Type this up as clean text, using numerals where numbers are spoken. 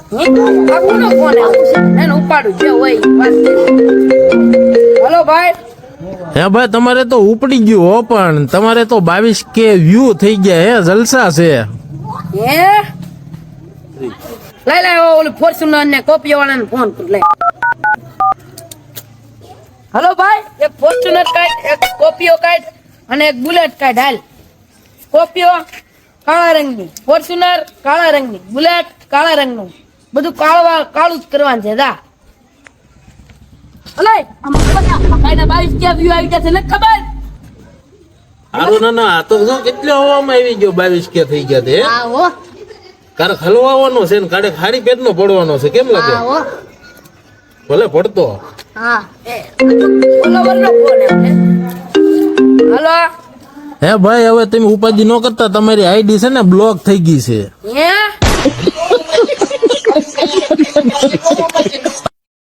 આ કોનો ફોન આવ્યો એને ઉપાડું જે હોય વાત હલો ભાઈ હે ભાઈ તમારે તો ઉપડી ગયું હો પણ તમારે તો 22K વ્યૂ થઈ ગયા હે જલસા છે હે લઈ ઓલું ફોર્ચ્યુનર ને કોપીઓ વાળાને ફોન કર લે હલો ભાઈ એક ફોર્ચ્યુનર કાઢ એક કોપીઓ કાઢ અને એક બુલેટ કાઢ હાલ કોપીઓ કાળા રંગની ફોર્ચ્યુનર કાળા રંગની બુલેટ કાળા રંગનું બધું કાળું જ કરવાનું છે દા અલે આમાં 22K વ્યૂ આવી ગયા છે ને ખબર હારું ના આ તો જો કેટલો હવામાં આવી ગયો 22K થઈ ગયા તે હા હો કારે હલવાનો છે ને કાડે ખારી પેટનો પડવાનો છે કેમ લાગે હા હો ભલે પડતો હા ઓલો વરનો ફોન હલો હે ભાઈ હવે તમે ઉપાધિ ન કરતા તમારી આઈડી છે ને બ્લોક થઈ ગઈ છે હે